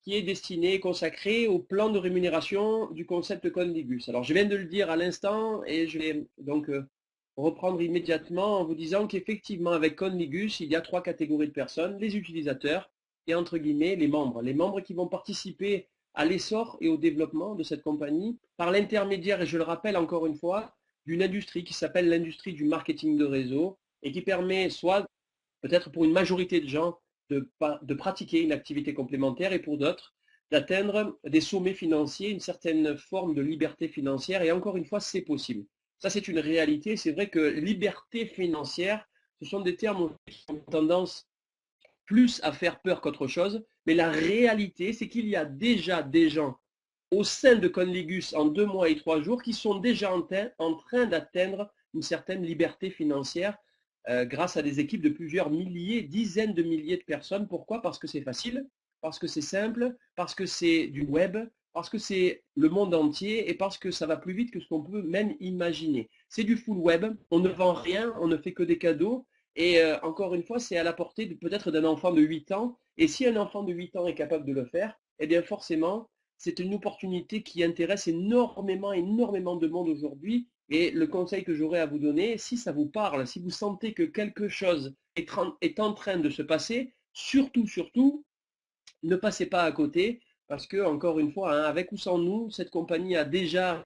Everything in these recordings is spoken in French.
qui est destiné et consacré au plan de rémunération du concept Conligus. Alors, je viens de le dire à l'instant et je vais donc reprendre immédiatement en vous disant qu'effectivement, avec Conligus, il y a trois catégories de personnes, les utilisateurs et entre guillemets les membres. Les membres qui vont participer à l'essor et au développement de cette compagnie par l'intermédiaire, et je le rappelle encore une fois, d'une industrie qui s'appelle l'industrie du marketing de réseau et qui permet soit, peut-être pour une majorité de gens, de pratiquer une activité complémentaire et pour d'autres, d'atteindre des sommets financiers, une certaine forme de liberté financière. Et encore une fois, c'est possible. Ça, c'est une réalité. C'est vrai que liberté financière, ce sont des termes qui ont tendance plus à faire peur qu'autre chose. Mais la réalité, c'est qu'il y a déjà des gens au sein de Conligus en 2 mois et 3 jours qui sont déjà en train d'atteindre une certaine liberté financière grâce à des équipes de plusieurs milliers, dizaines de milliers de personnes. Pourquoi? Parce que c'est facile, parce que c'est simple, parce que c'est du web, parce que c'est le monde entier et parce que ça va plus vite que ce qu'on peut même imaginer. C'est du full web, on ne vend rien, on ne fait que des cadeaux et encore une fois, c'est à la portée peut-être d'un enfant de 8 ans. Et si un enfant de 8 ans est capable de le faire, eh bien forcément, c'est une opportunité qui intéresse énormément, énormément de monde aujourd'hui. Et le conseil que j'aurais à vous donner, si ça vous parle, si vous sentez que quelque chose est en train de se passer, surtout, surtout, ne passez pas à côté, parce que, encore une fois, hein, avec ou sans nous, cette compagnie a déjà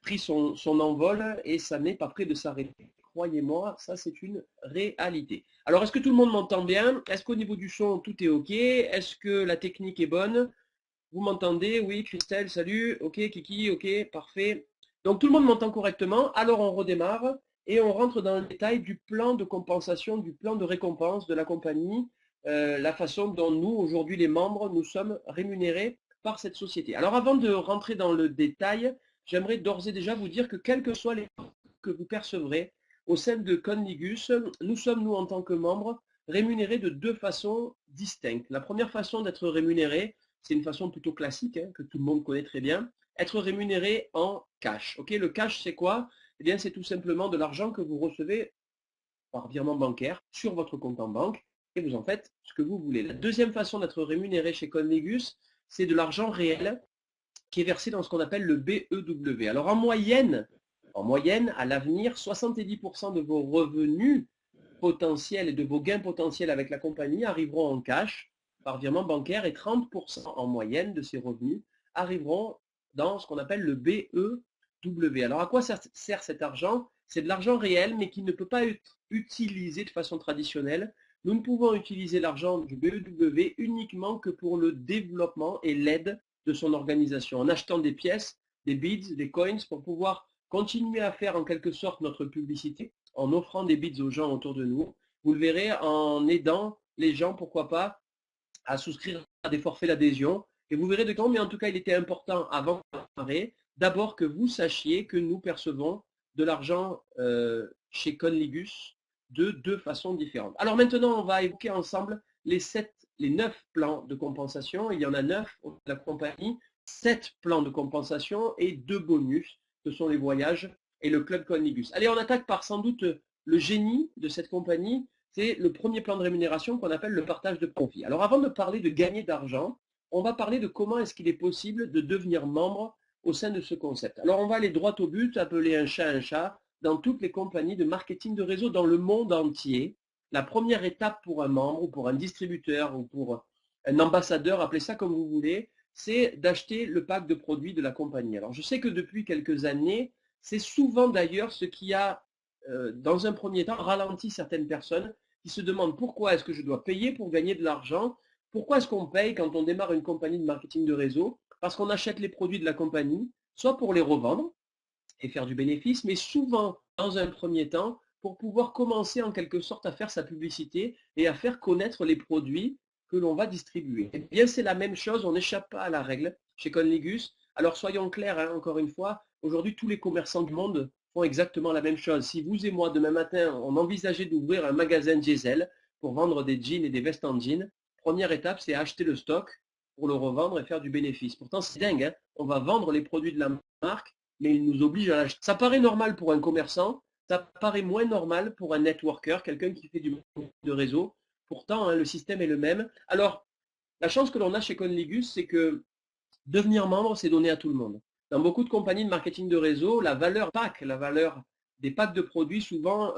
pris son envol et ça n'est pas près de s'arrêter. Croyez-moi, ça c'est une réalité. Alors, est-ce que tout le monde m'entend bien? Est-ce qu'au niveau du son, tout est OK? Est-ce que la technique est bonne? Vous m'entendez? Oui, Christelle, salut. OK, Kiki, OK, parfait. Donc tout le monde m'entend correctement. Alors on redémarre et on rentre dans le détail du plan de compensation, du plan de récompense de la compagnie, la façon dont nous, aujourd'hui les membres, nous sommes rémunérés par cette société. Alors avant de rentrer dans le détail, j'aimerais d'ores et déjà vous dire que quels que soient les que vous percevrez au sein de Conligus, nous sommes, nous, en tant que membres, rémunérés de deux façons distinctes. La première façon d'être rémunéré, c'est une façon plutôt classique, hein, que tout le monde connaît très bien, être rémunéré en cash. Ok, le cash, c'est quoi? Eh bien, c'est tout simplement de l'argent que vous recevez par virement bancaire sur votre compte en banque et vous en faites ce que vous voulez. La deuxième façon d'être rémunéré chez Conligus, c'est de l'argent réel qui est versé dans ce qu'on appelle le BEW. Alors en moyenne, à l'avenir, 70% de vos revenus potentiels et de vos gains potentiels avec la compagnie arriveront en cash par virement bancaire et 30% en moyenne de ces revenus arriveront dans ce qu'on appelle le BEW. Alors à quoi sert cet argent? C'est de l'argent réel mais qui ne peut pas être utilisé de façon traditionnelle. Nous ne pouvons utiliser l'argent du BEW uniquement que pour le développement et l'aide de son organisation, en achetant des pièces, des bids, des coins pour pouvoir continuer à faire en quelque sorte notre publicité, en offrant des bids aux gens autour de nous. Vous le verrez en aidant les gens, pourquoi pas, à souscrire à des forfaits d'adhésion. Et vous verrez de quand, mais en tout cas, il était important avant d'abord que vous sachiez que nous percevons de l'argent chez Conligus de deux façons différentes. Alors maintenant, on va évoquer ensemble les 9 plans de compensation. Il y en a 9 au la compagnie, 7 plans de compensation et 2 bonus, ce sont les voyages et le club Conligus. Allez, on attaque par sans doute le génie de cette compagnie, c'est le premier plan de rémunération qu'on appelle le partage de profit. Alors avant de parler de gagner d'argent, on va parler de comment est-ce qu'il est possible de devenir membre au sein de ce concept. Alors on va aller droit au but, appeler un chat, dans toutes les compagnies de marketing de réseau dans le monde entier. La première étape pour un membre ou pour un distributeur ou pour un ambassadeur, appelez ça comme vous voulez, c'est d'acheter le pack de produits de la compagnie. Alors je sais que depuis quelques années, c'est souvent d'ailleurs ce qui a, dans un premier temps, ralenti certaines personnes qui se demandent pourquoi est-ce que je dois payer pour gagner de l'argent. Pourquoi est-ce qu'on paye quand on démarre une compagnie de marketing de réseau? Parce qu'on achète les produits de la compagnie, soit pour les revendre et faire du bénéfice, mais souvent, dans un premier temps, pour pouvoir commencer en quelque sorte à faire sa publicité et à faire connaître les produits que l'on va distribuer. Eh bien, c'est la même chose, on n'échappe pas à la règle chez Conligus. Alors, soyons clairs, hein, encore une fois, aujourd'hui, tous les commerçants du monde font exactement la même chose. Si vous et moi, demain matin, on envisageait d'ouvrir un magasin diesel pour vendre des jeans et des vestes en jean, première étape, c'est acheter le stock pour le revendre et faire du bénéfice. Pourtant, c'est dingue, hein, on va vendre les produits de la marque, mais il nous oblige à l'acheter. Ça paraît normal pour un commerçant, ça paraît moins normal pour un networker, quelqu'un qui fait du de réseau. Pourtant, hein, le système est le même. Alors, La chance que l'on a chez Conligus, c'est que devenir membre, c'est donné à tout le monde. Dans beaucoup de compagnies de marketing de réseau, la valeur pack, la valeur des packs de produits, souvent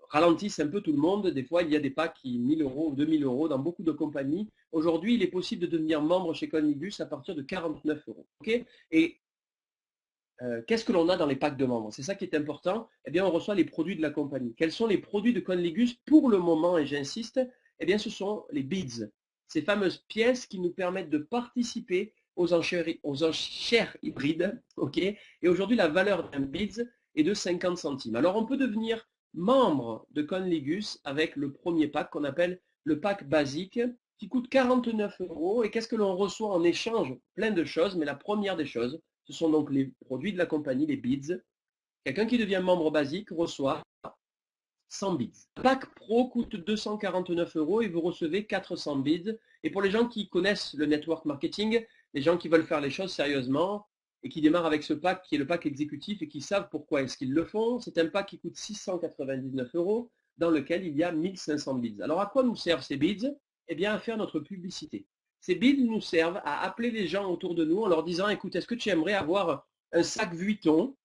ralentissent un peu tout le monde. Des fois, il y a des packs qui 1000 euros ou 2000 euros dans beaucoup de compagnies. Aujourd'hui, il est possible de devenir membre chez Conligus à partir de 49 euros. Et qu'est-ce que l'on a dans les packs de membres? C'est ça qui est important. Eh bien, on reçoit les produits de la compagnie. Quels sont les produits de Conligus pour le moment, et j'insiste? Eh bien, ce sont les bids. Ces fameuses pièces qui nous permettent de participer aux enchères hybrides. Et aujourd'hui, la valeur d'un bids est de 50 centimes. Alors, on peut devenir membre de Conligus avec le premier pack qu'on appelle le pack basique qui coûte 49 euros. Et qu'est-ce que l'on reçoit en échange? Plein de choses, mais la première des choses, ce sont donc les produits de la compagnie, les bids. Quelqu'un qui devient membre basique reçoit 100 bids. Le pack pro coûte 249 euros et vous recevez 400 bids. Et pour les gens qui connaissent le network marketing, les gens qui veulent faire les choses sérieusement et qui démarrent avec ce pack qui est le pack exécutif et qui savent pourquoi est-ce qu'ils le font, c'est un pack qui coûte 699 euros dans lequel il y a 1500 bids. Alors à quoi nous servent ces bids? Eh bien à faire notre publicité. Ces bids nous servent à appeler les gens autour de nous en leur disant, écoute, est-ce que tu aimerais avoir un sac Vuitton,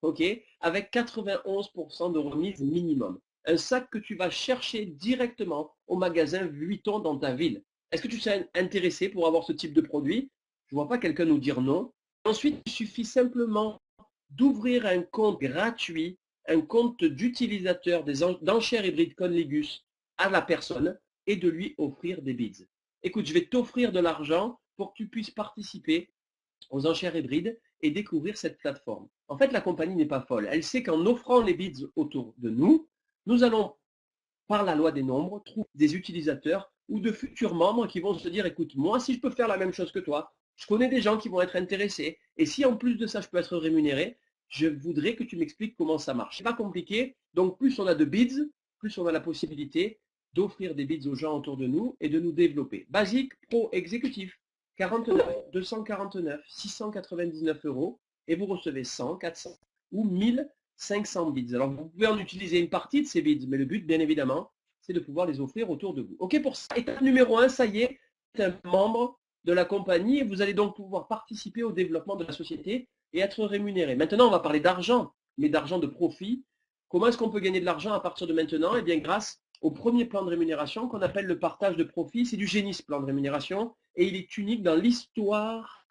avec 91% de remise minimum? Un sac que tu vas chercher directement au magasin Vuitton dans ta ville. Est-ce que tu serais intéressé pour avoir ce type de produit? Je ne vois pas quelqu'un nous dire non. Ensuite, il suffit simplement d'ouvrir un compte gratuit, un compte d'utilisateur d'enchères hybrides Conligus à la personne et de lui offrir des bids. Écoute, je vais t'offrir de l'argent pour que tu puisses participer aux enchères hybrides et découvrir cette plateforme. En fait, la compagnie n'est pas folle. Elle sait qu'en offrant les bids autour de nous, nous allons, par la loi des nombres, trouver des utilisateurs ou de futurs membres qui vont se dire, écoute, moi, si je peux faire la même chose que toi, je connais des gens qui vont être intéressés, et si en plus de ça, je peux être rémunéré, je voudrais que tu m'expliques comment ça marche. C'est pas compliqué, donc plus on a de bids, plus on a la possibilité d'offrir des bids aux gens autour de nous et de nous développer. Basique, pro, exécutif, 49, 249, 699 euros, et vous recevez 100, 400 ou 1500 bids. Alors, vous pouvez en utiliser une partie de ces bids, mais le but, bien évidemment, c'est de pouvoir les offrir autour de vous. OK, pour ça, étape numéro 1, ça y est, vous êtes un membre de la compagnie et vous allez donc pouvoir participer au développement de la société et être rémunéré. Maintenant, on va parler d'argent, mais d'argent de profit. Comment est-ce qu'on peut gagner de l'argent à partir de maintenant? Eh bien, grâce au premier plan de rémunération qu'on appelle le partage de profit. C'est du génie, ce plan de rémunération, et il est unique dans l'histoire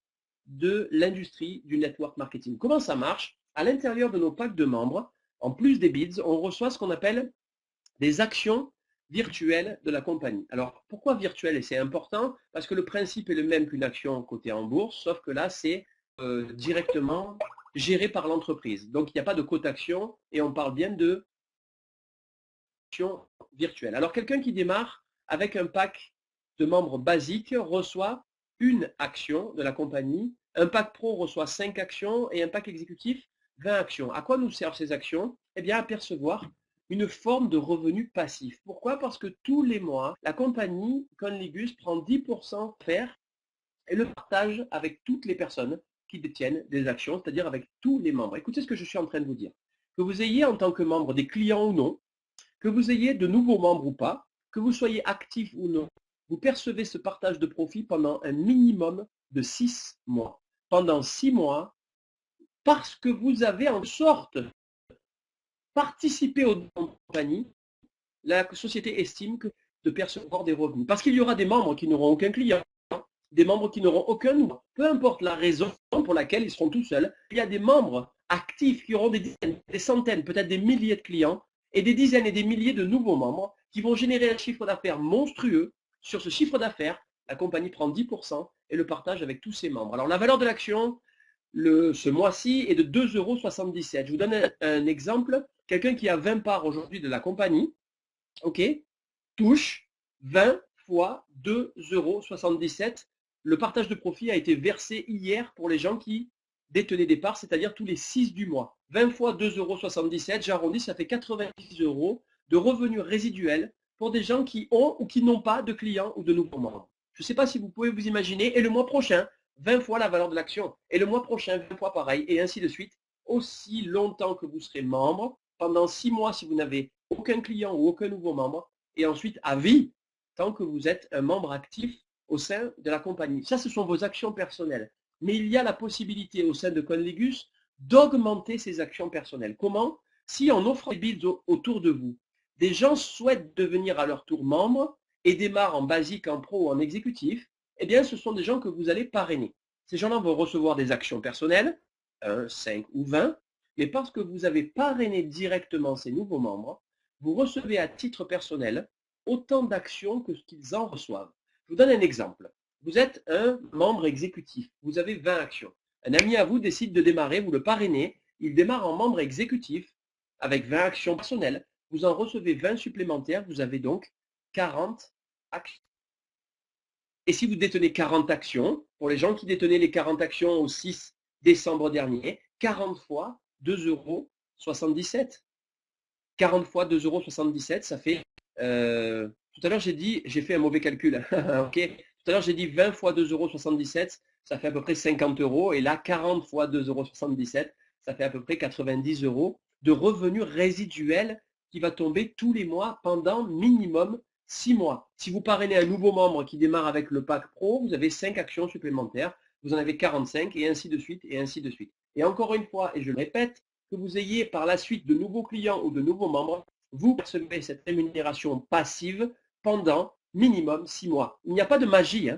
de l'industrie du network marketing. Comment ça marche? À l'intérieur de nos packs de membres, en plus des bids, on reçoit ce qu'on appelle des actions virtuelles de la compagnie. Alors, pourquoi virtuel? Et c'est important parce que le principe est le même qu'une action cotée en bourse, sauf que là, c'est directement géré par l'entreprise. Donc, il n'y a pas de cotation et on parle bien de action virtuelle. Alors, quelqu'un qui démarre avec un pack de membres basique reçoit une action de la compagnie. Un pack pro reçoit 5 actions et un pack exécutif 20 actions. À quoi nous servent ces actions? Eh bien, à percevoir une forme de revenu passif. Pourquoi? Parce que tous les mois, la compagnie Conligus prend 10% faire et le partage avec toutes les personnes qui détiennent des actions, c'est-à-dire avec tous les membres. Écoutez ce que je suis en train de vous dire. Que vous ayez en tant que membre des clients ou non, que vous ayez de nouveaux membres ou pas, que vous soyez actif ou non, vous percevez ce partage de profit pendant un minimum de 6 mois. Pendant 6 mois, parce que vous avez en sorte participé aux compagnies, la société estime que de percevoir des revenus. Parce qu'il y aura des membres qui n'auront aucun client, des membres qui n'auront aucun nouveau. Peu importe la raison pour laquelle ils seront tout seuls, il y a des membres actifs qui auront des dizaines, des centaines, peut-être des milliers de clients et des dizaines et des milliers de nouveaux membres qui vont générer un chiffre d'affaires monstrueux. Sur ce chiffre d'affaires, la compagnie prend 10% et le partage avec tous ses membres. Alors la valeur de l'action, ce mois-ci, est de 2,77 €. Je vous donne un exemple. Quelqu'un qui a 20 parts aujourd'hui de la compagnie, touche 20 fois 2,77 €. Le partage de profit a été versé hier pour les gens qui détenaient des parts, c'est-à-dire tous les 6 du mois. 20 fois 2,77 €, j'arrondis, ça fait 90 € de revenus résiduels pour des gens qui ont ou qui n'ont pas de clients ou de nouveaux membres. Je ne sais pas si vous pouvez vous imaginer. Et le mois prochain, 20 fois la valeur de l'action. Et le mois prochain, 20 fois pareil, et ainsi de suite. Aussi longtemps que vous serez membre, pendant 6 mois si vous n'avez aucun client ou aucun nouveau membre, et ensuite à vie tant que vous êtes un membre actif au sein de la compagnie. Ça, ce sont vos actions personnelles. Mais il y a la possibilité au sein de Conligus d'augmenter ces actions personnelles. Comment? Si en offrant des bids autour de vous, des gens souhaitent devenir à leur tour membres et démarrent en basique, en pro ou en exécutif, eh bien, ce sont des gens que vous allez parrainer. Ces gens-là vont recevoir des actions personnelles, 1, 5 ou 20, mais parce que vous avez parrainé directement ces nouveaux membres, vous recevez à titre personnel autant d'actions que ce qu'ils en reçoivent. Je vous donne un exemple. Vous êtes un membre exécutif, vous avez 20 actions. Un ami à vous décide de démarrer, vous le parrainez, il démarre en membre exécutif avec 20 actions personnelles. Vous en recevez 20 supplémentaires, vous avez donc 40 actions. Et si vous détenez 40 actions, pour les gens qui détenaient les 40 actions au 6 décembre dernier, 40 fois 2,77 €. 40 fois 2,77 €, ça fait... tout à l'heure, j'ai fait un mauvais calcul. Okay. Tout à l'heure, j'ai dit 20 fois 2,77 €, ça fait à peu près 50 €. Et là, 40 fois 2,77 €, ça fait à peu près 90 € de revenus résiduels qui va tomber tous les mois pendant minimum 6 mois. Si vous parrainez un nouveau membre qui démarre avec le pack pro, vous avez 5 actions supplémentaires, vous en avez 45 et ainsi de suite et ainsi de suite. Et encore une fois, et je le répète, que vous ayez par la suite de nouveaux clients ou de nouveaux membres, vous percevez cette rémunération passive pendant minimum 6 mois. Il n'y a pas de magie.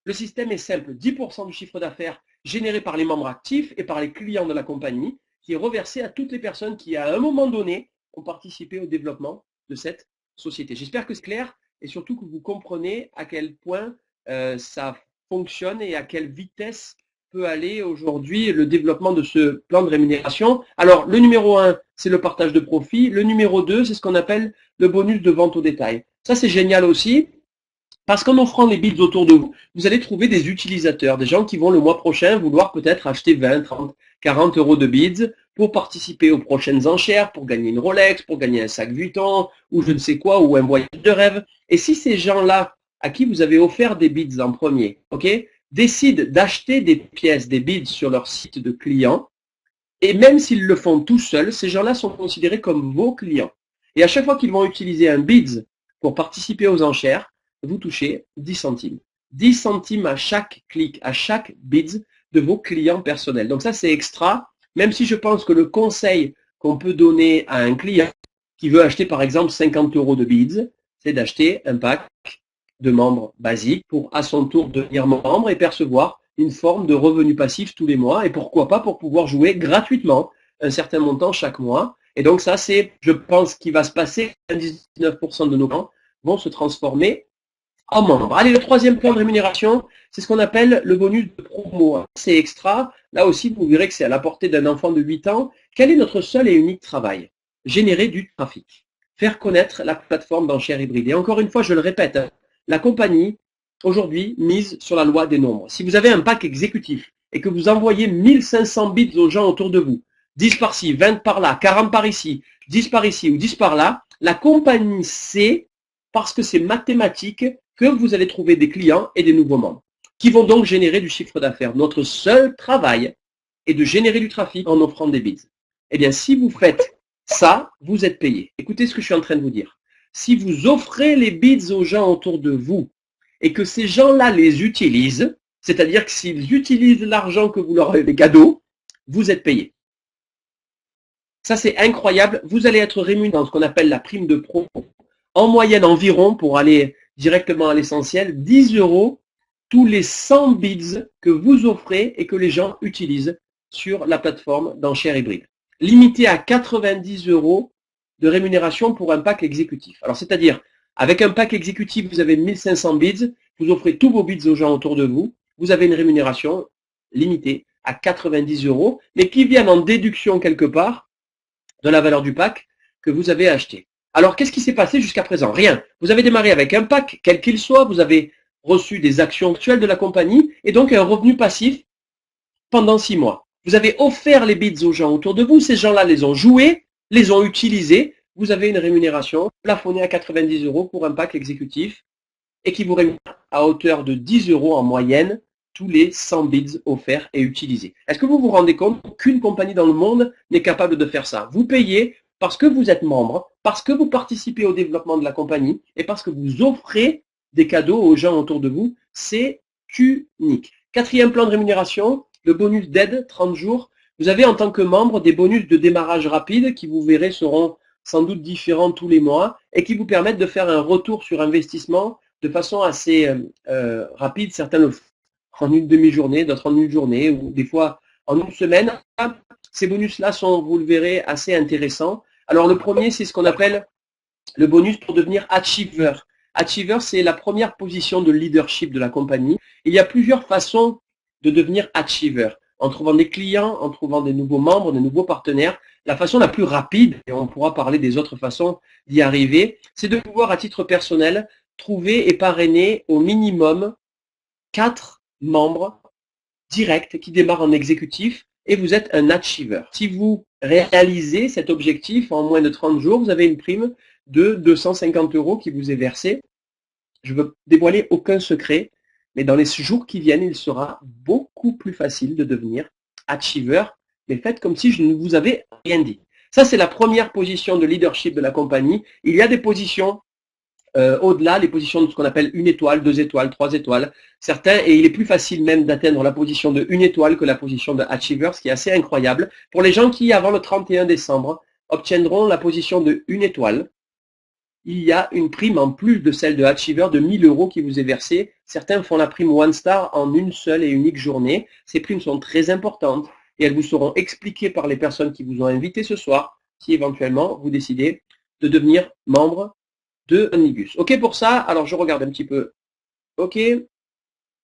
Le système est simple, 10% du chiffre d'affaires généré par les membres actifs et par les clients de la compagnie qui est reversé à toutes les personnes qui, à un moment donné, ont participé au développement de cette société. J'espère que c'est clair et surtout que vous comprenez à quel point ça fonctionne et à quelle vitesse peut aller aujourd'hui le développement de ce plan de rémunération. Alors, le numéro 1, c'est le partage de profit. Le numéro 2, c'est ce qu'on appelle le bonus de vente au détail. Ça, c'est génial aussi. Parce qu'en offrant les bids autour de vous, vous allez trouver des utilisateurs, des gens qui vont le mois prochain vouloir peut-être acheter 20, 30, 40 € de bids pour participer aux prochaines enchères, pour gagner une Rolex, pour gagner un sac Vuitton, ou je ne sais quoi, ou un voyage de rêve. Et si ces gens-là, à qui vous avez offert des bids en premier, décident d'acheter des pièces, des bids sur leur site de clients, et même s'ils le font tout seuls, ces gens-là sont considérés comme vos clients. Et à chaque fois qu'ils vont utiliser un bids pour participer aux enchères, vous touchez 10 centimes. 10 centimes à chaque clic, à chaque bids de vos clients personnels. Donc ça, c'est extra, même si je pense que le conseil qu'on peut donner à un client qui veut acheter par exemple 50 € de bids, c'est d'acheter un pack de membres basiques pour à son tour devenir membre et percevoir une forme de revenu passif tous les mois et pourquoi pas pour pouvoir jouer gratuitement un certain montant chaque mois. Et donc ça, c'est, je pense, qui va se passer. 99% de nos clients vont se transformer en membres. Allez, le troisième plan de rémunération, c'est ce qu'on appelle le bonus de promo. C'est extra. Là aussi, vous verrez que c'est à la portée d'un enfant de 8 ans. Quel est notre seul et unique travail? Générer du trafic. Faire connaître la plateforme d'enchères hybrides. Et encore une fois, je le répète, la compagnie, aujourd'hui, mise sur la loi des nombres. Si vous avez un pack exécutif et que vous envoyez 1500 bits aux gens autour de vous, 10 par-ci, 20 par-là, 40 par ici, 10 par ici ou 10 par-là, la compagnie sait, parce que c'est mathématique, que vous allez trouver des clients et des nouveaux membres, qui vont donc générer du chiffre d'affaires. Notre seul travail est de générer du trafic en offrant des bids. Eh bien, si vous faites ça, vous êtes payé. Écoutez ce que je suis en train de vous dire. Si vous offrez les bids aux gens autour de vous et que ces gens-là les utilisent, c'est-à-dire que s'ils utilisent l'argent que vous leur avez des cadeaux, vous êtes payé. Ça, c'est incroyable. Vous allez être rémunéré dans ce qu'on appelle la prime de pro. En moyenne environ, pour aller directement à l'essentiel, 10 € tous les 100 bids que vous offrez et que les gens utilisent sur la plateforme d'enchères hybrides. Limité à 90 € de rémunération pour un pack exécutif. Alors, c'est-à-dire, avec un pack exécutif, vous avez 1500 bids, vous offrez tous vos bids aux gens autour de vous, vous avez une rémunération limitée à 90 €, mais qui viennent en déduction quelque part de la valeur du pack que vous avez acheté. Alors, qu'est-ce qui s'est passé jusqu'à présent? Rien. Vous avez démarré avec un pack, quel qu'il soit, vous avez reçu des actions actuelles de la compagnie et donc un revenu passif pendant 6 mois. Vous avez offert les bids aux gens autour de vous, ces gens-là les ont joués, les ont utilisés, vous avez une rémunération plafonnée à 90 € pour un pack exécutif et qui vous rémunère à hauteur de 10 € en moyenne tous les 100 bids offerts et utilisés. Est-ce que vous vous rendez compte qu'aucune compagnie dans le monde n'est capable de faire ça? Vous payez parce que vous êtes membre, parce que vous participez au développement de la compagnie et parce que vous offrez des cadeaux aux gens autour de vous. C'est unique. Quatrième plan de rémunération, le bonus d'aide, 30 jours. Vous avez en tant que membre des bonus de démarrage rapide qui, vous verrez, seront sans doute différents tous les mois et qui vous permettent de faire un retour sur investissement de façon assez rapide. Certains le font en une demi-journée, d'autres en une journée ou des fois en une semaine. Ces bonus-là sont, vous le verrez, assez intéressants. Alors le premier, c'est ce qu'on appelle le bonus pour devenir achiever. Achiever, c'est la première position de leadership de la compagnie. Il y a plusieurs façons de devenir achiever. En trouvant des clients, en trouvant des nouveaux membres, des nouveaux partenaires. La façon la plus rapide, et on pourra parler des autres façons d'y arriver, c'est de pouvoir, à titre personnel, trouver et parrainer au minimum 4 membres directs qui démarrent en exécutif et vous êtes un achiever. Si vous réalisez cet objectif en moins de 30 jours, vous avez une prime de 250 € qui vous est versée. Je ne veux dévoiler aucun secret, mais dans les jours qui viennent, il sera beaucoup plus facile de devenir achiever, mais faites comme si je ne vous avais rien dit. Ça, c'est la première position de leadership de la compagnie. Il y a des positions au-delà, les positions de ce qu'on appelle 1 étoile, 2 étoiles, 3 étoiles. Certains, et il est plus facile même d'atteindre la position de 1 étoile que la position de achiever, ce qui est assez incroyable. Pour les gens qui, avant le 31 décembre, obtiendront la position de 1 étoile, il y a une prime en plus de celle de achiever de 1 000 € qui vous est versée. Certains font la prime One Star en une seule et unique journée. Ces primes sont très importantes et elles vous seront expliquées par les personnes qui vous ont invité ce soir, si éventuellement vous décidez de devenir membre de Omnibus. OK pour ça? Alors je regarde un petit peu. OK.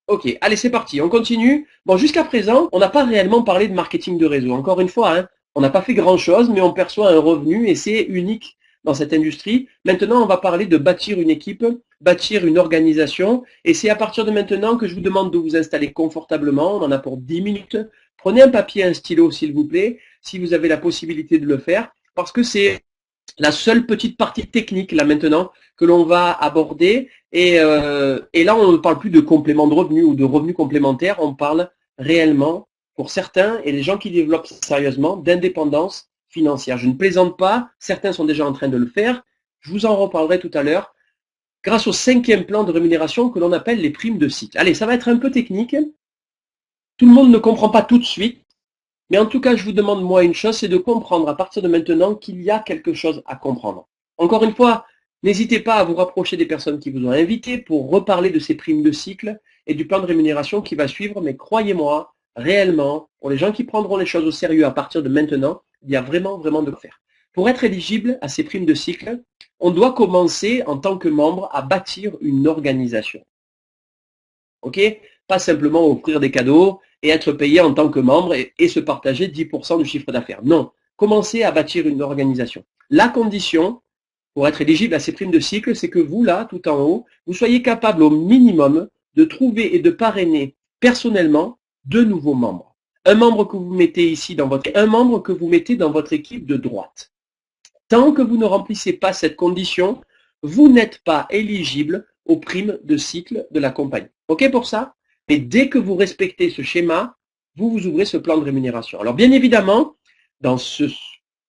OK. Allez, c'est parti. On continue. Bon, jusqu'à présent, on n'a pas réellement parlé de marketing de réseau. Encore une fois, hein, on n'a pas fait grand-chose, mais on perçoit un revenu et c'est unique dans cette industrie. Maintenant, on va parler de bâtir une équipe, bâtir une organisation. Et c'est à partir de maintenant que je vous demande de vous installer confortablement. On en a pour 10 minutes. Prenez un papier, un stylo, s'il vous plaît, si vous avez la possibilité de le faire, parce que c'est la seule petite partie technique là maintenant que l'on va aborder et là on ne parle plus de complément de revenus ou de revenus complémentaires, on parle réellement pour certains et les gens qui développent sérieusement d'indépendance financière. Je ne plaisante pas, certains sont déjà en train de le faire, je vous en reparlerai tout à l'heure grâce au 5e plan de rémunération que l'on appelle les primes de cycle. Allez, ça va être un peu technique, tout le monde ne comprend pas tout de suite. Mais en tout cas, je vous demande moi une chose, c'est de comprendre à partir de maintenant qu'il y a quelque chose à comprendre. Encore une fois, n'hésitez pas à vous rapprocher des personnes qui vous ont invité pour reparler de ces primes de cycle et du plan de rémunération qui va suivre. Mais croyez-moi, réellement, pour les gens qui prendront les choses au sérieux à partir de maintenant, il y a vraiment de quoi faire. Pour être éligible à ces primes de cycle, on doit commencer en tant que membre à bâtir une organisation. Ok? Pas simplement offrir des cadeaux et être payé en tant que membre et se partager 10% du chiffre d'affaires. Non, commencez à bâtir une organisation. La condition pour être éligible à ces primes de cycle, c'est que vous, là, tout en haut, vous soyez capable au minimum de trouver et de parrainer personnellement 2 nouveaux membres. Un membre que vous mettez ici un membre que vous mettez dans votre équipe de droite. Tant que vous ne remplissez pas cette condition, vous n'êtes pas éligible aux primes de cycle de la compagnie. OK pour ça? Mais dès que vous respectez ce schéma, vous ouvrez ce plan de rémunération. Alors bien évidemment, dans ce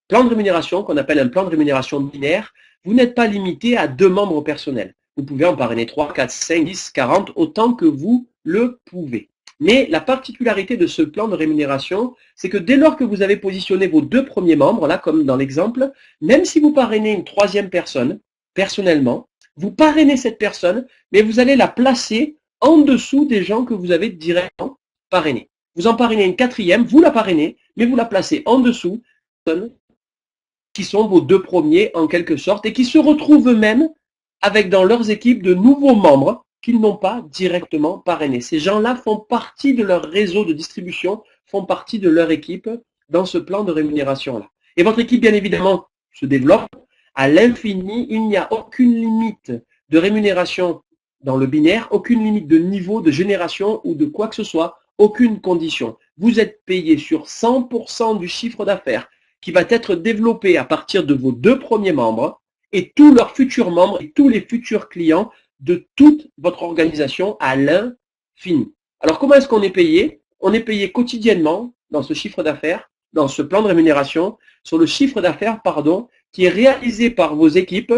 plan de rémunération qu'on appelle un plan de rémunération binaire, vous n'êtes pas limité à 2 membres personnels. Vous pouvez en parrainer 3, 4, 5, 10, 40, autant que vous le pouvez. Mais la particularité de ce plan de rémunération, c'est que dès lors que vous avez positionné vos 2 premiers membres, là comme dans l'exemple, même si vous parrainez une 3e personne, personnellement, vous parrainez cette personne, mais vous allez la placer en dessous des gens que vous avez directement parrainés. Vous en parrainez une 4e, vous la parrainez, mais vous la placez en dessous des personnes qui sont vos 2 premiers en quelque sorte et qui se retrouvent eux-mêmes avec dans leurs équipes de nouveaux membres qu'ils n'ont pas directement parrainés. Ces gens-là font partie de leur réseau de distribution, font partie de leur équipe dans ce plan de rémunération-là. Et votre équipe, bien évidemment, se développe à l'infini. Il n'y a aucune limite de rémunération dans le binaire, aucune limite de niveau, de génération ou de quoi que ce soit, aucune condition. Vous êtes payé sur 100% du chiffre d'affaires qui va être développé à partir de vos 2 premiers membres et tous leurs futurs membres et tous les futurs clients de toute votre organisation à l'infini. Alors comment est-ce qu'on est payé? On est payé quotidiennement dans ce chiffre d'affaires, dans ce plan de rémunération, sur le chiffre d'affaires, qui est réalisé par vos équipes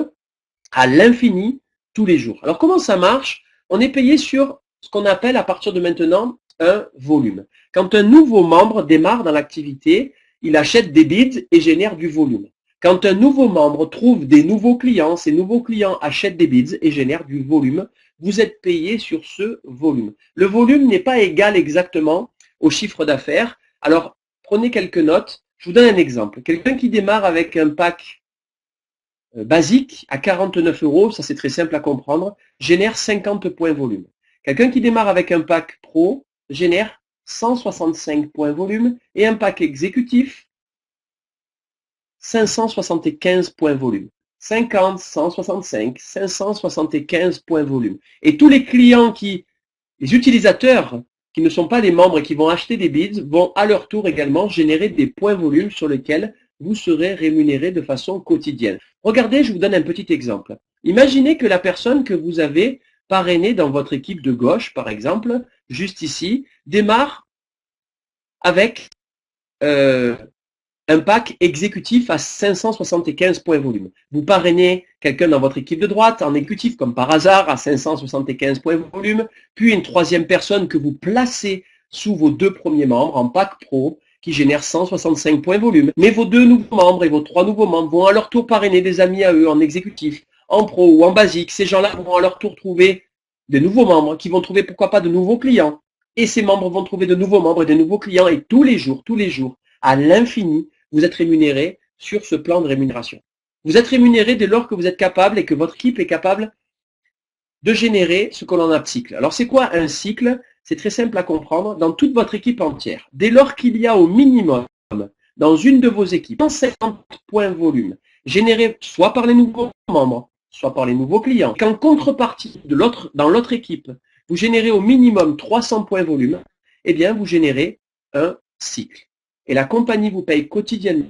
à l'infini tous les jours. Alors comment ça marche? On est payé sur ce qu'on appelle à partir de maintenant un volume. Quand un nouveau membre démarre dans l'activité, il achète des bids et génère du volume. Quand un nouveau membre trouve des nouveaux clients, ces nouveaux clients achètent des bids et génèrent du volume. Vous êtes payé sur ce volume. Le volume n'est pas égal exactement au chiffre d'affaires. Alors, prenez quelques notes. Je vous donne un exemple. Quelqu'un qui démarre avec un pack basique à 49 €, ça c'est très simple à comprendre, génère 50 points volume. Quelqu'un qui démarre avec un pack pro génère 165 points volume et un pack exécutif 575 points volume. 50, 165, 575 points volume. Et tous les clients les utilisateurs qui ne sont pas des membres et qui vont acheter des bids vont à leur tour également générer des points volume sur lesquels vous serez rémunéré de façon quotidienne. Regardez, je vous donne un petit exemple. Imaginez que la personne que vous avez parrainée dans votre équipe de gauche, par exemple, juste ici, démarre avec un pack exécutif à 575 points volume. Vous parrainez quelqu'un dans votre équipe de droite en exécutif, comme par hasard, à 575 points volume, puis une troisième personne que vous placez sous vos deux premiers membres en pack pro, qui génère 165 points volume. Mais vos deux nouveaux membres et vos trois nouveaux membres vont à leur tour parrainer des amis à eux en exécutif, en pro ou en basique. Ces gens-là vont à leur tour trouver de nouveaux membres, qui vont trouver pourquoi pas de nouveaux clients. Et ces membres vont trouver de nouveaux membres et de nouveaux clients. Et tous les jours, à l'infini, vous êtes rémunéré sur ce plan de rémunération. Vous êtes rémunéré dès lors que vous êtes capable et que votre équipe est capable de générer ce que l'on appelle cycle. Alors c'est quoi un cycle? C'est très simple à comprendre dans toute votre équipe entière. Dès lors qu'il y a au minimum dans une de vos équipes 150 points volume générés soit par les nouveaux membres, soit par les nouveaux clients, qu'en contrepartie dans l'autre équipe, vous générez au minimum 300 points volume, eh bien vous générez un cycle. Et la compagnie vous paye quotidiennement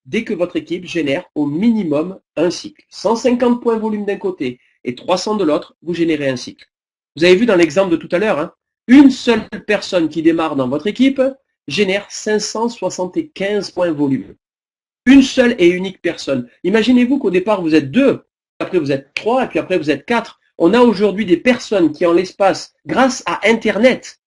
dès que votre équipe génère au minimum un cycle. 150 points volume d'un côté et 300 de l'autre, vous générez un cycle. Vous avez vu dans l'exemple de tout à l'heure, hein, une seule personne qui démarre dans votre équipe génère 575 points volume. Une seule et unique personne. Imaginez-vous qu'au départ vous êtes 2, après vous êtes 3, et puis après vous êtes 4. On a aujourd'hui des personnes qui en l'espace, grâce à Internet,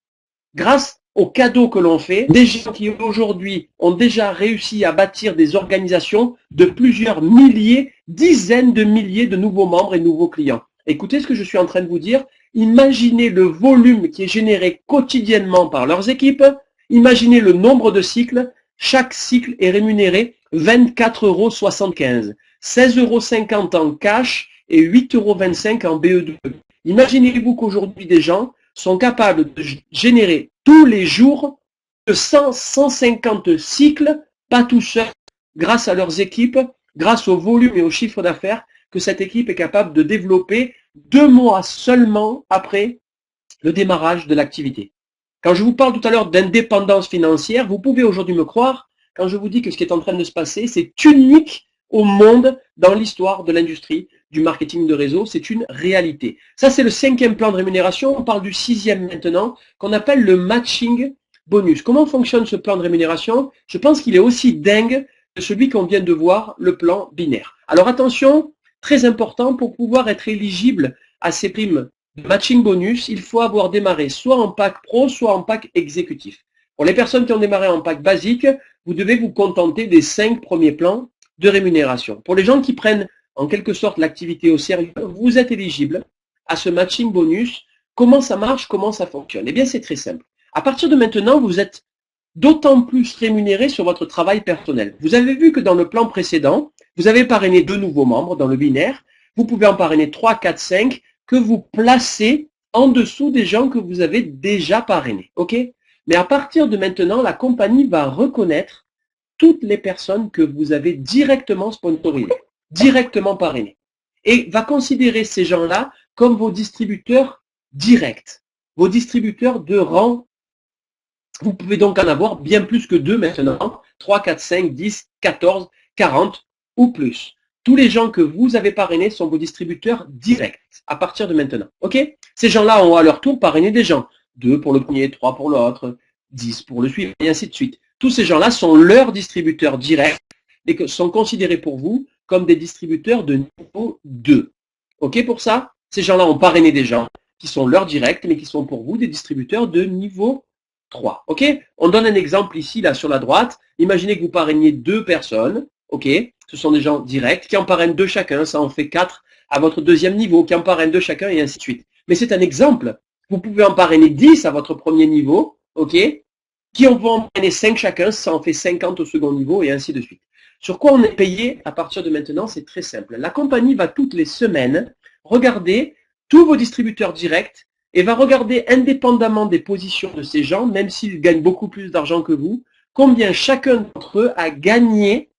grâce aux cadeaux que l'on fait, des gens qui aujourd'hui ont déjà réussi à bâtir des organisations de plusieurs milliers, dizaines de milliers de nouveaux membres et nouveaux clients. Écoutez ce que je suis en train de vous dire. Imaginez le volume qui est généré quotidiennement par leurs équipes. Imaginez le nombre de cycles. Chaque cycle est rémunéré 24,75 €, 16,50 € en cash et 8,25 € en BE2. Imaginez-vous qu'aujourd'hui des gens sont capables de générer tous les jours de 150 cycles, pas tout seuls, grâce à leurs équipes, grâce au volume et au chiffre d'affaires que cette équipe est capable de développer 2 mois seulement après le démarrage de l'activité. Quand je vous parle tout à l'heure d'indépendance financière, vous pouvez aujourd'hui me croire quand je vous dis que ce qui est en train de se passer, c'est unique au monde dans l'histoire de l'industrie du marketing de réseau, c'est une réalité. Ça, c'est le 5e plan de rémunération. On parle du 6e maintenant, qu'on appelle le matching bonus. Comment fonctionne ce plan de rémunération? Je pense qu'il est aussi dingue que celui qu'on vient de voir, le plan binaire. Alors attention, très important, pour pouvoir être éligible à ces primes de matching bonus, il faut avoir démarré soit en pack pro, soit en pack exécutif. Pour les personnes qui ont démarré en pack basique, vous devez vous contenter des 5 premiers plans de rémunération. Pour les gens qui prennent en quelque sorte l'activité au sérieux, vous êtes éligible à ce matching bonus. Comment ça marche? Comment ça fonctionne? Eh bien, c'est très simple. À partir de maintenant, vous êtes d'autant plus rémunéré sur votre travail personnel. Vous avez vu que dans le plan précédent, vous avez parrainé 2 nouveaux membres dans le binaire. Vous pouvez en parrainer 3, 4, 5 que vous placez en dessous des gens que vous avez déjà parrainés. Ok? Mais à partir de maintenant, la compagnie va reconnaître toutes les personnes que vous avez directement sponsorisées, directement parrainées, et va considérer ces gens-là comme vos distributeurs directs, vos distributeurs de rang. Vous pouvez donc en avoir bien plus que 2 maintenant, 3, 4, 5, 10, 14, 40 ou plus. Tous les gens que vous avez parrainés sont vos distributeurs directs à partir de maintenant. Ok? Ces gens-là ont à leur tour parrainé des gens. 2 pour le premier, 3 pour l'autre, 10 pour le suivant, et ainsi de suite. Tous ces gens-là sont leurs distributeurs directs et sont considérés pour vous comme des distributeurs de niveau 2. OK pour ça? Ces gens-là ont parrainé des gens qui sont leurs directs, mais qui sont pour vous des distributeurs de niveau 3. OK? On donne un exemple ici, là, sur la droite. Imaginez que vous parrainiez 2 personnes. OK? Ce sont des gens directs qui en parrainent 2 chacun. Ça en fait 4 à votre deuxième niveau, qui en parrainent 2 chacun, et ainsi de suite. Mais c'est un exemple. Vous pouvez en parrainer 10 à votre premier niveau. OK? Qui en vont en parrainer 5 chacun. Ça en fait 50 au second niveau, et ainsi de suite. Sur quoi on est payé à partir de maintenant? C'est très simple. La compagnie va toutes les semaines regarder tous vos distributeurs directs et va regarder indépendamment des positions de ces gens, même s'ils gagnent beaucoup plus d'argent que vous, combien chacun d'entre eux a gagné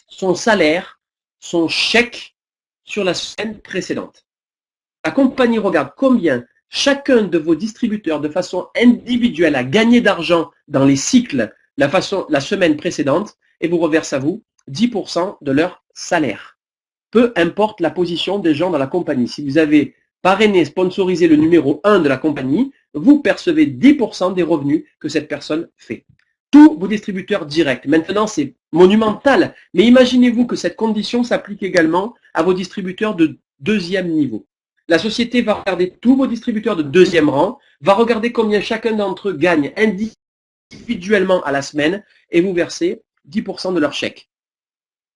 son salaire, son chèque sur la semaine précédente. La compagnie regarde combien chacun de vos distributeurs de façon individuelle a gagné d'argent dans les cycles la semaine précédente et vous reverse à vous 10% de leur salaire. Peu importe la position des gens dans la compagnie. Si vous avez parrainé, sponsorisé le numéro 1 de la compagnie, vous percevez 10% des revenus que cette personne fait. Tous vos distributeurs directs. Maintenant, c'est monumental. Mais imaginez-vous que cette condition s'applique également à vos distributeurs de deuxième niveau. La société va regarder tous vos distributeurs de deuxième rang, va regarder combien chacun d'entre eux gagne individuellement à la semaine et vous versez 10% de leur chèque.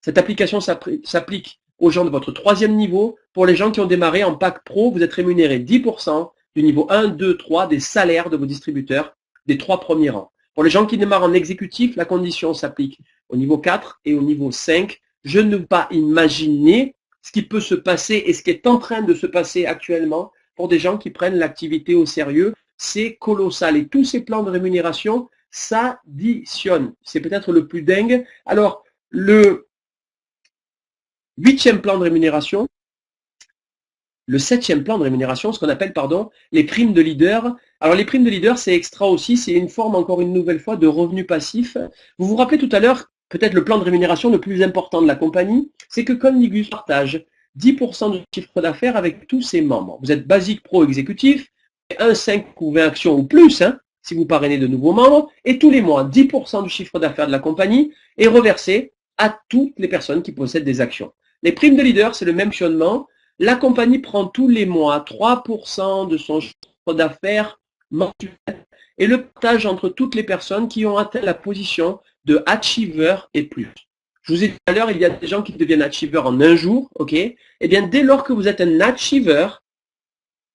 Cette application s'applique aux gens de votre troisième niveau. Pour les gens qui ont démarré en pack pro, vous êtes rémunéré 10% du niveau 1, 2, 3 des salaires de vos distributeurs des 3 premiers rangs. Pour les gens qui démarrent en exécutif, la condition s'applique au niveau 4 et au niveau 5. Je ne peux pas imaginer ce qui peut se passer et ce qui est en train de se passer actuellement pour des gens qui prennent l'activité au sérieux. C'est colossal et tous ces plans de rémunération s'additionnent. C'est peut-être le plus dingue. Alors, le 8e plan de rémunération, le 7e plan de rémunération, ce qu'on appelle, les primes de leader. Alors, les primes de leader, c'est extra aussi, c'est une forme, encore une nouvelle fois, de revenu passif. Vous vous rappelez tout à l'heure, peut-être le plan de rémunération le plus important de la compagnie, c'est que Conligus partage 10% du chiffre d'affaires avec tous ses membres. Vous êtes basique pro exécutif, 1, 5 ou 20 actions ou plus, si vous parrainez de nouveaux membres, et tous les mois, 10% du chiffre d'affaires de la compagnie est reversé à toutes les personnes qui possèdent des actions. Les primes de leader, c'est le même cheminement. La compagnie prend tous les mois 3% de son chiffre d'affaires mensuel et le partage entre toutes les personnes qui ont atteint la position de achiever et plus. Je vous ai dit tout à l'heure, il y a des gens qui deviennent achiever en un jour, ok? Eh bien, dès lors que vous êtes un achiever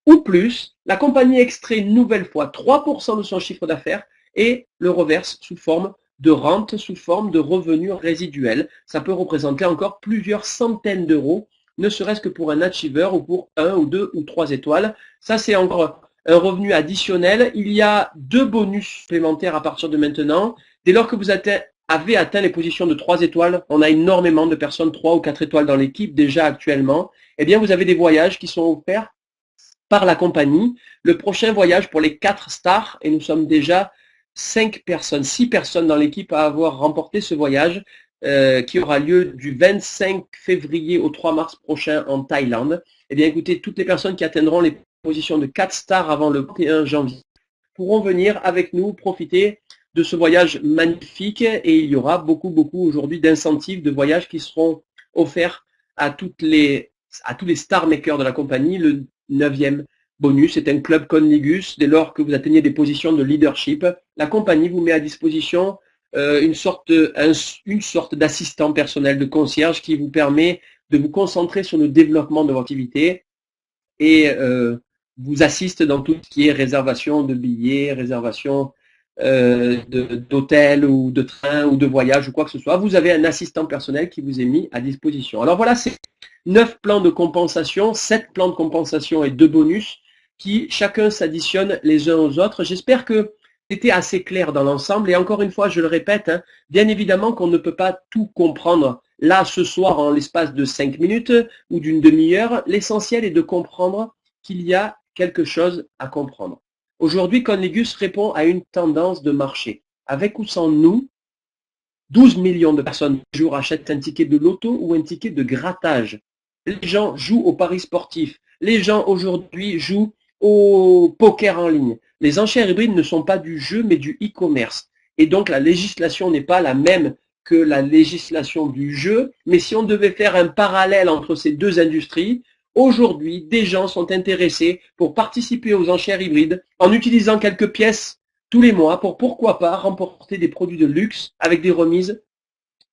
ou plus, la compagnie extrait une nouvelle fois 3% de son chiffre d'affaires et le reverse sous forme de rente, sous forme de revenus résiduels. Ça peut représenter encore plusieurs centaines d'euros, ne serait-ce que pour un achiever ou pour 1 ou 2 ou 3 étoiles. Ça, c'est encore un revenu additionnel. Il y a 2 bonus supplémentaires à partir de maintenant. Dès lors que vous avez atteint les positions de 3 étoiles, on a énormément de personnes 3 ou 4 étoiles dans l'équipe déjà actuellement, eh bien vous avez des voyages qui sont offerts par la compagnie. Le prochain voyage pour les 4 stars, et nous sommes déjà 6 personnes dans l'équipe à avoir remporté ce voyage qui aura lieu du 25 février au 3 mars prochain en Thaïlande. Eh bien écoutez, toutes les personnes qui atteindront les positions de 4 stars avant le 21 janvier pourront venir avec nous profiter de ce voyage magnifique et il y aura beaucoup aujourd'hui d'incentives de voyage qui seront offerts à tous les star makers de la compagnie. Le 9e bonus est un club Conligus. Dès lors que vous atteignez des positions de leadership, la compagnie vous met à disposition une sorte d'assistant personnel, de concierge qui vous permet de vous concentrer sur le développement de votre activité et vous assiste dans tout ce qui est réservation de billets, réservation d'hôtel ou de train ou de voyage ou quoi que ce soit. Vous avez un assistant personnel qui vous est mis à disposition. Alors voilà, c'est 9 plans de compensation, 7 plans de compensation et 2 bonus qui chacun s'additionnent les uns aux autres. J'espère que c'était assez clair dans l'ensemble et encore une fois, je le répète, bien évidemment qu'on ne peut pas tout comprendre là ce soir en l'espace de 5 minutes ou d'une demi-heure. L'essentiel est de comprendre qu'il y a quelque chose à comprendre. Aujourd'hui, Conligus répond à une tendance de marché. Avec ou sans nous, 12 millions de personnes par jour achètent un ticket de loto ou un ticket de grattage. Les gens jouent aux paris sportifs. Les gens aujourd'hui jouent au poker en ligne. Les enchères hybrides ne sont pas du jeu mais du e-commerce. Et donc la législation n'est pas la même que la législation du jeu, mais si on devait faire un parallèle entre ces deux industries, aujourd'hui, des gens sont intéressés pour participer aux enchères hybrides en utilisant quelques pièces tous les mois pour, pourquoi pas, remporter des produits de luxe avec des remises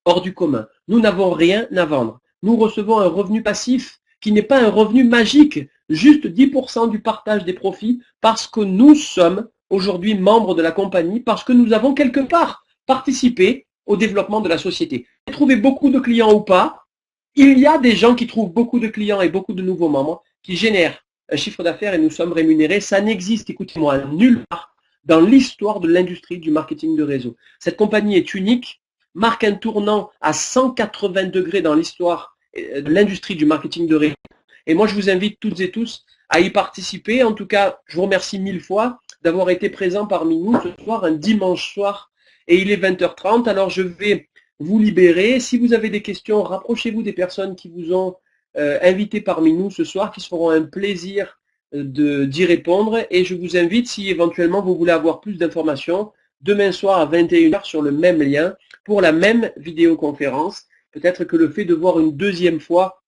hors du commun. Nous n'avons rien à vendre. Nous recevons un revenu passif qui n'est pas un revenu magique, juste 10% du partage des profits parce que nous sommes aujourd'hui membres de la compagnie, parce que nous avons quelque part participé au développement de la société. Trouver beaucoup de clients ou pas, il y a des gens qui trouvent beaucoup de clients et beaucoup de nouveaux membres qui génèrent un chiffre d'affaires et nous sommes rémunérés. Ça n'existe, écoutez-moi, nulle part dans l'histoire de l'industrie du marketing de réseau. Cette compagnie est unique, marque un tournant à 180 degrés dans l'histoire de l'industrie du marketing de réseau. Et moi, je vous invite toutes et tous à y participer. En tout cas, je vous remercie 1000 fois d'avoir été présent parmi nous ce soir, un dimanche soir, et il est 20h30. Alors, je vais vous libérer. Si vous avez des questions, rapprochez-vous des personnes qui vous ont invité parmi nous ce soir, qui se feront un plaisir d'y répondre. Et je vous invite, si éventuellement vous voulez avoir plus d'informations, demain soir à 21h sur le même lien pour la même vidéoconférence. Peut-être que le fait de voir une deuxième fois